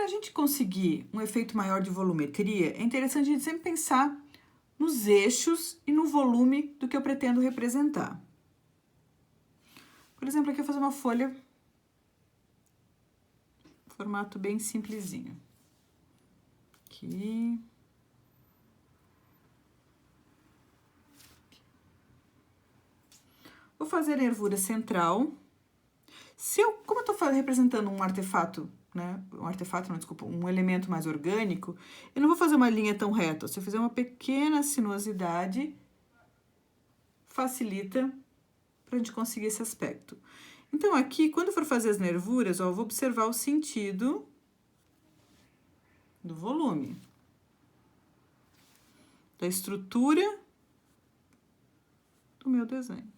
gente conseguir um efeito maior de volumetria, é interessante a gente sempre pensar nos eixos e no volume do que eu pretendo representar. Por exemplo, aqui eu vou fazer uma folha, formato bem simplesinho. Aqui. Vou fazer a nervura central. Como eu tô representando um artefato, né? Um artefato, não, desculpa, um elemento mais orgânico, eu não vou fazer uma linha tão reta. Se eu fizer uma pequena sinuosidade, facilita pra gente conseguir esse aspecto. Então, aqui, quando eu for fazer as nervuras, ó, eu vou observar o sentido do volume, da estrutura do meu desenho.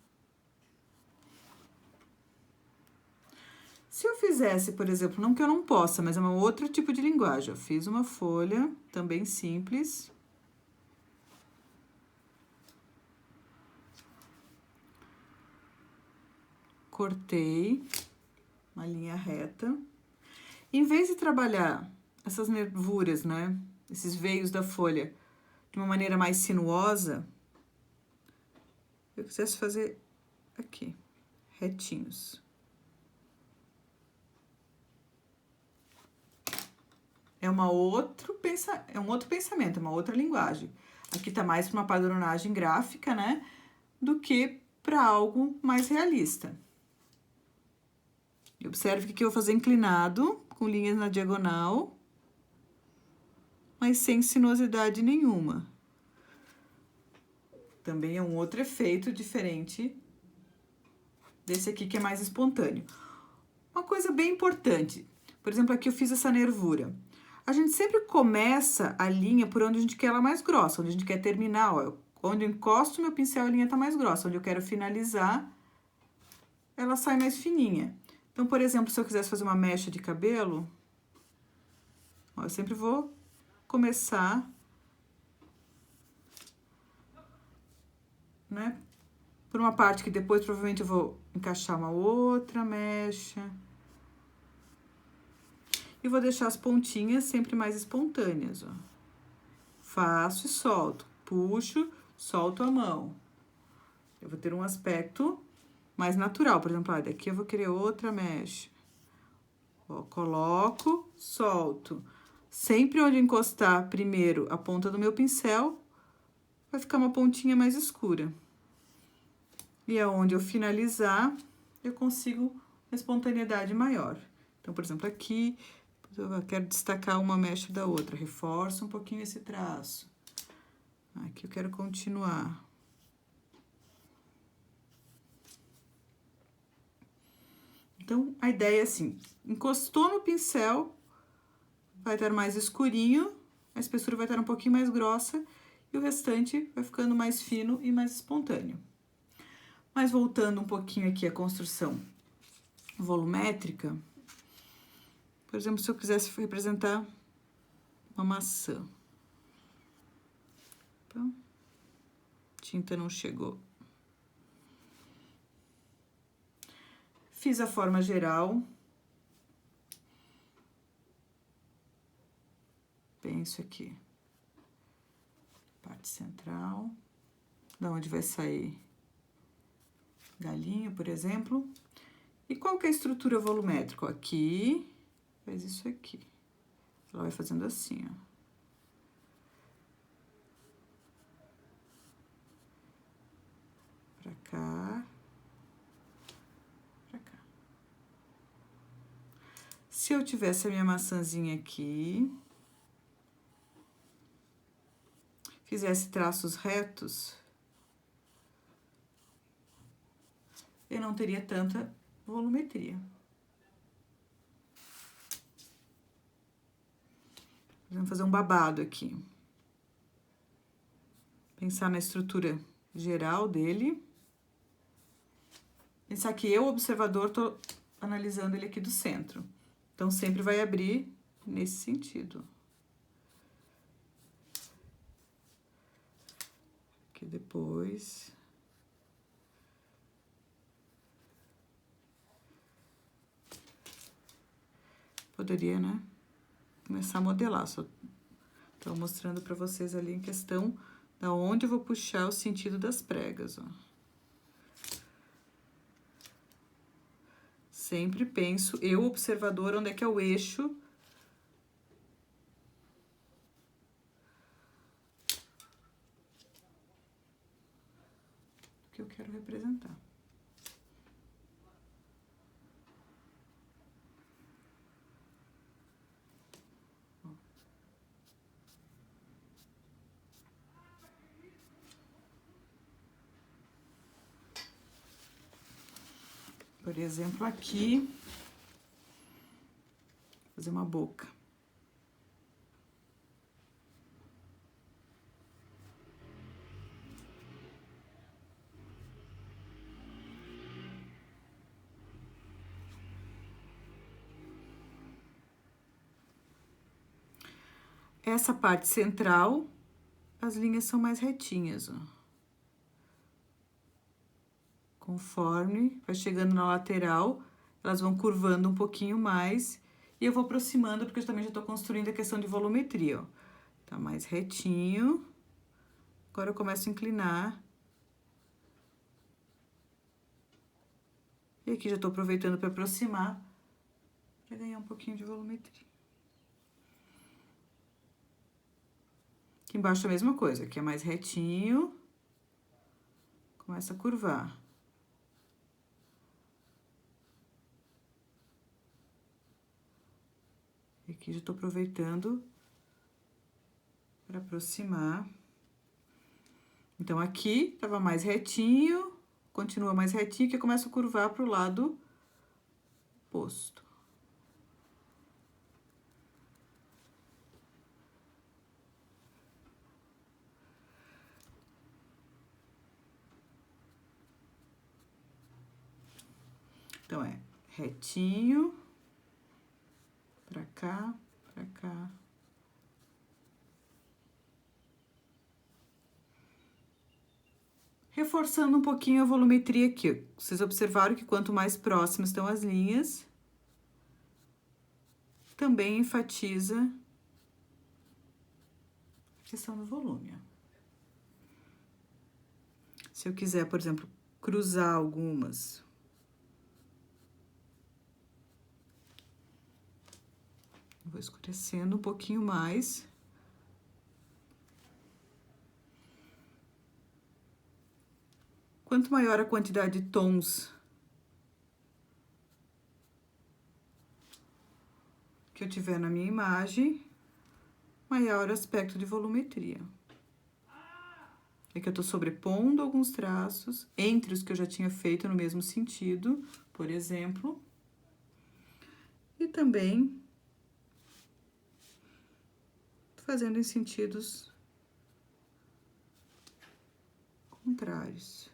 Se eu fizesse, por exemplo, não que eu não possa, mas é um outro tipo de linguagem. Eu fiz uma folha, também simples. Cortei uma linha reta. Em vez de trabalhar essas nervuras, né, esses veios da folha, de uma maneira mais sinuosa, eu quisesse fazer aqui, retinhos. É um outro pensamento, é uma outra linguagem. Aqui tá mais para uma padronagem gráfica, né, do que para algo mais realista. E observe que aqui eu vou fazer inclinado, com linhas na diagonal, mas sem sinuosidade nenhuma. Também é um outro efeito diferente desse aqui que é mais espontâneo. Uma coisa bem importante, por exemplo, aqui eu fiz essa nervura. A gente sempre começa a linha por onde a gente quer ela mais grossa, onde a gente quer terminar, ó. Onde eu encosto meu pincel, a linha tá mais grossa. Onde eu quero finalizar, ela sai mais fininha. Então, por exemplo, se eu quisesse fazer uma mecha de cabelo, ó, eu sempre vou começar, né, por uma parte que depois provavelmente eu vou encaixar uma outra mecha. E vou deixar as pontinhas sempre mais espontâneas, ó. Faço e solto, puxo, solto a mão. Eu vou ter um aspecto mais natural, por exemplo, ó, daqui eu vou querer outra mecha. Ó, coloco, solto. Sempre onde encostar primeiro a ponta do meu pincel, vai ficar uma pontinha mais escura. E aonde eu finalizar, eu consigo uma espontaneidade maior. Então, por exemplo, aqui, eu quero destacar uma mecha da outra, reforço um pouquinho esse traço. Aqui eu quero continuar. Então, a ideia é assim, encostou no pincel, vai estar mais escurinho, a espessura vai estar um pouquinho mais grossa, e o restante vai ficando mais fino e mais espontâneo. Mas voltando um pouquinho aqui à construção volumétrica, por exemplo, se eu quisesse representar uma maçã. Então, tinta não chegou. Fiz a forma geral. Penso aqui. Parte central. Da onde vai sair galinho, por exemplo. E qual que é a estrutura volumétrica? Aqui, faz isso aqui. Ela vai fazendo assim, ó. Pra cá. Pra cá. Se eu tivesse a minha maçãzinha aqui, fizesse traços retos, eu não teria tanta volumetria. Vamos fazer um babado aqui. Pensar na estrutura geral dele. Pensar que eu, observador, tô analisando ele aqui do centro. Então, sempre vai abrir nesse sentido. Aqui depois. Poderia, né? começar a modelar. Só tô mostrando pra vocês ali em questão da onde eu vou puxar o sentido das pregas, ó. Sempre penso, eu, observador, onde é que é o eixo que eu quero representar. Por exemplo, aqui, vou fazer uma boca. Essa parte central, as linhas são mais retinhas, ó. Conforme vai chegando na lateral, elas vão curvando um pouquinho mais. E eu vou aproximando, porque eu também já tô construindo a questão de volumetria, ó. Tá mais retinho. Agora eu começo a inclinar. E aqui já tô aproveitando para aproximar, para ganhar um pouquinho de volumetria. Aqui embaixo a mesma coisa, aqui é mais retinho. Começa a curvar. E aqui já tô aproveitando para aproximar. Então, aqui tava mais retinho, continua mais retinho, que eu começo a curvar pro lado oposto. Então, é retinho, pra cá, pra cá. Reforçando um pouquinho a volumetria aqui, ó. Vocês observaram que quanto mais próximas estão as linhas, também enfatiza a questão do volume, ó. Se eu quiser, por exemplo, cruzar algumas... Vou escurecendo um pouquinho mais. Quanto maior a quantidade de tons que eu tiver na minha imagem, maior o aspecto de volumetria. É que eu tô sobrepondo alguns traços entre os que eu já tinha feito no mesmo sentido, por exemplo. E também fazendo em sentidos contrários.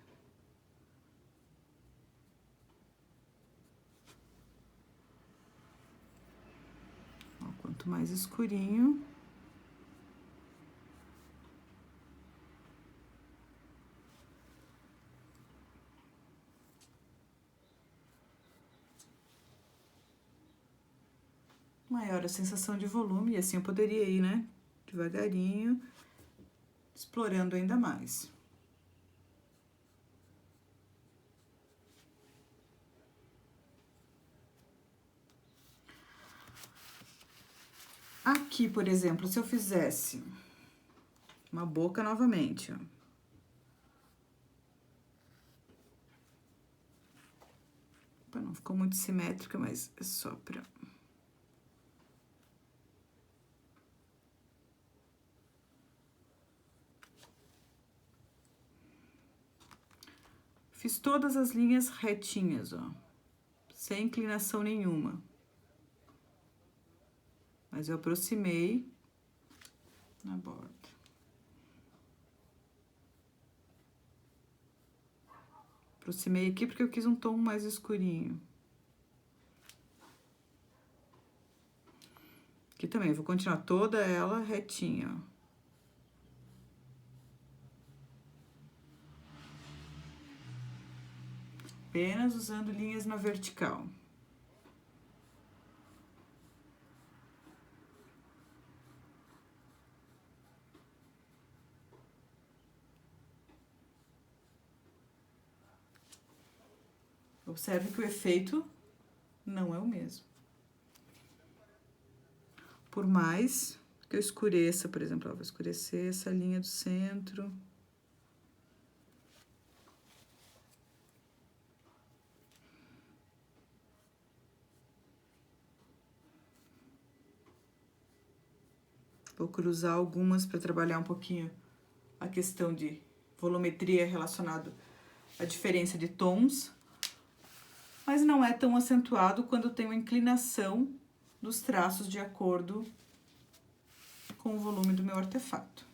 Ó, quanto mais escurinho, maior a sensação de volume, e assim eu poderia ir, né, devagarinho, explorando ainda mais. Aqui, por exemplo, se eu fizesse uma boca novamente, ó. Opa, não ficou muito simétrica, mas é só pra... Fiz todas as linhas retinhas, ó, sem inclinação nenhuma. Mas eu aproximei na borda. Aproximei aqui porque eu quis um tom mais escurinho. Aqui também, eu vou continuar toda ela retinha, ó. Apenas usando linhas na vertical. Observe que o efeito não é o mesmo. Por mais que eu escureça, por exemplo, ó, vou escurecer essa linha do centro. Vou cruzar algumas para trabalhar um pouquinho a questão de volumetria relacionado à diferença de tons, mas não é tão acentuado quando eu tenho a inclinação dos traços de acordo com o volume do meu artefato.